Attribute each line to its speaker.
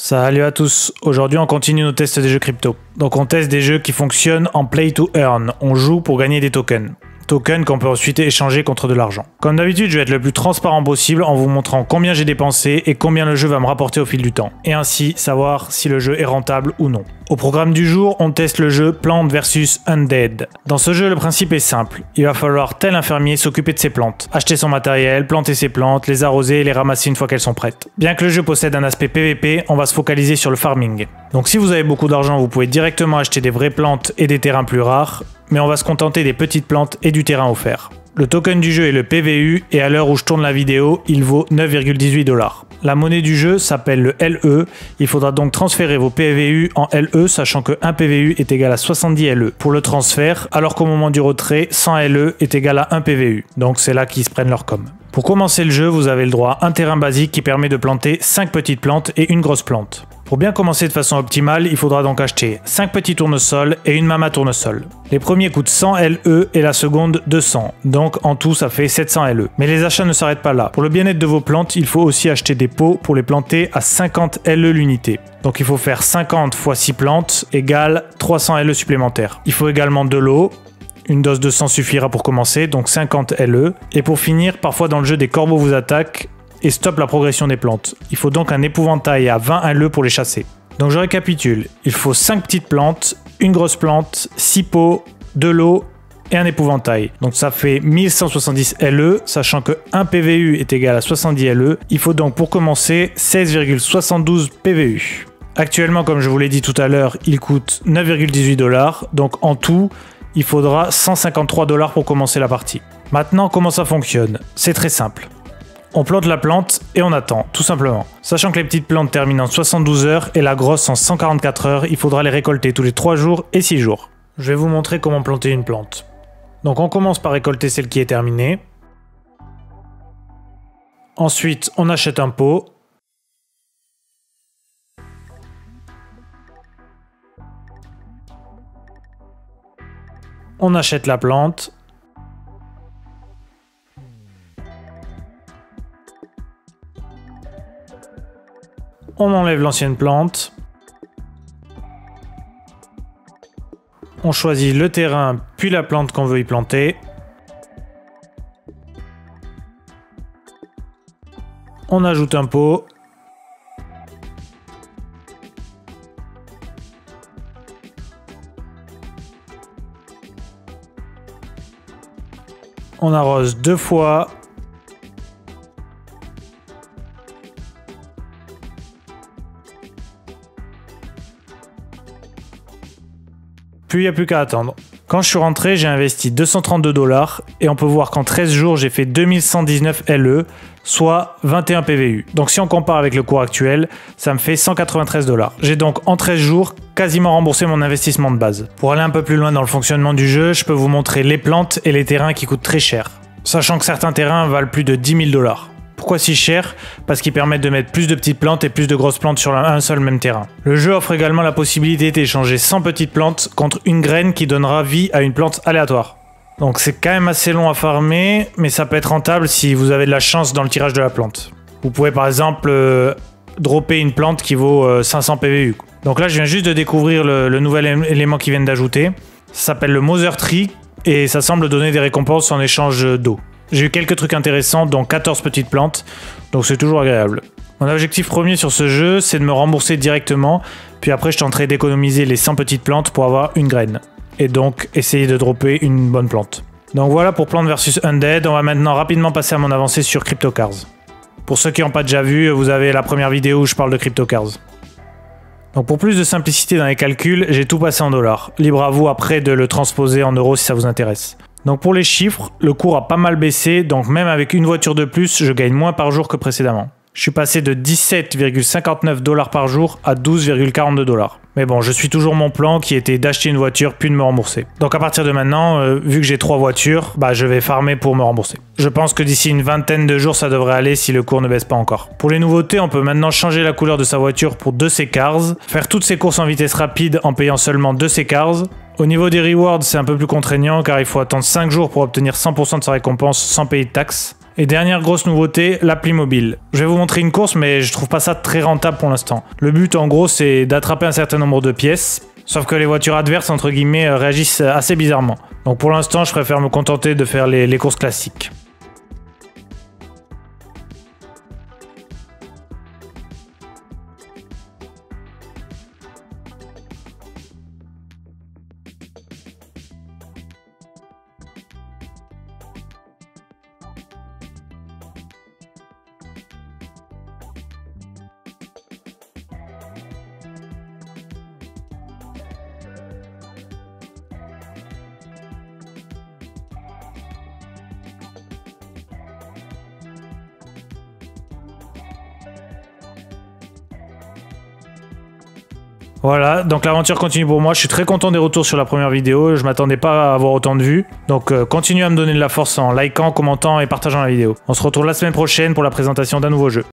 Speaker 1: Salut à tous, aujourd'hui on continue nos tests des jeux crypto. Donc on teste des jeux qui fonctionnent en play to earn, on joue pour gagner des tokens. Tokens qu'on peut ensuite échanger contre de l'argent. Comme d'habitude, je vais être le plus transparent possible en vous montrant combien j'ai dépensé et combien le jeu va me rapporter au fil du temps. Et ainsi savoir si le jeu est rentable ou non. Au programme du jour, on teste le jeu Plants vs Undead. Dans ce jeu, le principe est simple. Il va falloir, tel un fermier, s'occuper de ses plantes. Acheter son matériel, planter ses plantes, les arroser et les ramasser une fois qu'elles sont prêtes. Bien que le jeu possède un aspect PVP, on va se focaliser sur le farming. Donc si vous avez beaucoup d'argent, vous pouvez directement acheter des vraies plantes et des terrains plus rares, mais on va se contenter des petites plantes et du terrain offert. Le token du jeu est le PVU et à l'heure où je tourne la vidéo, il vaut 9,18 $. La monnaie du jeu s'appelle le LE, il faudra donc transférer vos PVU en LE, sachant que 1 PVU est égal à 70 LE pour le transfert, alors qu'au moment du retrait, 100 LE est égal à 1 PVU, donc c'est là qu'ils se prennent leur com. Pour commencer le jeu, vous avez le droit à un terrain basique qui permet de planter 5 petites plantes et une grosse plante. Pour bien commencer de façon optimale, il faudra donc acheter 5 petits tournesols et une mama tournesol. Les premiers coûtent 100 LE et la seconde 200, donc en tout ça fait 700 LE. Mais les achats ne s'arrêtent pas là. Pour le bien-être de vos plantes, il faut aussi acheter des pots pour les planter à 50 LE l'unité. Donc il faut faire 50 x 6 plantes égale 300 LE supplémentaires. Il faut également de l'eau. Une dose de sang suffira pour commencer, donc 50 LE. Et pour finir, parfois dans le jeu, des corbeaux vous attaquent et stoppent la progression des plantes. Il faut donc un épouvantail à 20 LE pour les chasser. Donc je récapitule, il faut 5 petites plantes, une grosse plante, 6 pots, de l'eau et un épouvantail. Donc ça fait 1170 LE, sachant que 1 PVU est égal à 70 LE. Il faut donc pour commencer 16,72 PVU. Actuellement, comme je vous l'ai dit tout à l'heure, il coûte 9,18 $, donc en tout, il faudra 153 $ pour commencer la partie. Maintenant, comment ça fonctionne? C'est très simple. On plante la plante et on attend, tout simplement. Sachant que les petites plantes terminent en 72 heures et la grosse en 144 heures, il faudra les récolter tous les 3 jours et 6 jours. Je vais vous montrer comment planter une plante. Donc on commence par récolter celle qui est terminée. Ensuite, on achète un pot. On achète la plante. On enlève l'ancienne plante. On choisit le terrain puis la plante qu'on veut y planter. On ajoute un pot. On arrose 2 fois. Puis il n'y a plus qu'à attendre. Quand je suis rentré, j'ai investi 232 $ et on peut voir qu'en 13 jours, j'ai fait 2119 LE, soit 21 PVU. Donc si on compare avec le cours actuel, ça me fait 193 $. J'ai donc en 13 jours quasiment remboursé mon investissement de base. Pour aller un peu plus loin dans le fonctionnement du jeu, je peux vous montrer les plantes et les terrains qui coûtent très cher. Sachant que certains terrains valent plus de 10 000 $. Pourquoi si cher? Parce qu'ils permettent de mettre plus de petites plantes et plus de grosses plantes sur un seul même terrain. Le jeu offre également la possibilité d'échanger 100 petites plantes contre une graine qui donnera vie à une plante aléatoire. Donc c'est quand même assez long à farmer, mais ça peut être rentable si vous avez de la chance dans le tirage de la plante. Vous pouvez par exemple dropper une plante qui vaut 500 PVU. Donc là je viens juste de découvrir le nouvel élément qu'ils viennent d'ajouter. Ça s'appelle le Mother Tree et ça semble donner des récompenses en échange d'eau. J'ai eu quelques trucs intéressants, dont 14 petites plantes, donc c'est toujours agréable. Mon objectif premier sur ce jeu, c'est de me rembourser directement, puis après je tenterai d'économiser les 100 petites plantes pour avoir une graine. Et donc essayer de dropper une bonne plante. Donc voilà pour Plants vs Undead, on va maintenant rapidement passer à mon avancée sur CryptoCars. Pour ceux qui n'ont pas déjà vu, vous avez la première vidéo où je parle de CryptoCars. Donc pour plus de simplicité dans les calculs, j'ai tout passé en dollars. Libre à vous après de le transposer en euros si ça vous intéresse. Donc pour les chiffres, le cours a pas mal baissé, donc même avec une voiture de plus, je gagne moins par jour que précédemment. Je suis passé de 17,59 $ par jour à 12,42 $. Mais bon, je suis toujours mon plan qui était d'acheter une voiture puis de me rembourser. Donc à partir de maintenant, vu que j'ai 3 voitures, je vais farmer pour me rembourser. Je pense que d'ici une vingtaine de jours, ça devrait aller si le cours ne baisse pas encore. Pour les nouveautés, on peut maintenant changer la couleur de sa voiture pour 2 C-Cars, faire toutes ses courses en vitesse rapide en payant seulement 2 C-Cars. Au niveau des rewards, c'est un peu plus contraignant car il faut attendre 5 jours pour obtenir 100% de sa récompense sans payer de taxes. Et dernière grosse nouveauté, l'appli mobile. Je vais vous montrer une course, mais je trouve pas ça très rentable pour l'instant. Le but en gros c'est d'attraper un certain nombre de pièces, sauf que les voitures adverses entre guillemets réagissent assez bizarrement. Donc pour l'instant je préfère me contenter de faire les courses classiques. Voilà, donc l'aventure continue pour moi, je suis très content des retours sur la première vidéo, je m'attendais pas à avoir autant de vues, donc continuez à me donner de la force en likant, commentant et partageant la vidéo. On se retrouve la semaine prochaine pour la présentation d'un nouveau jeu.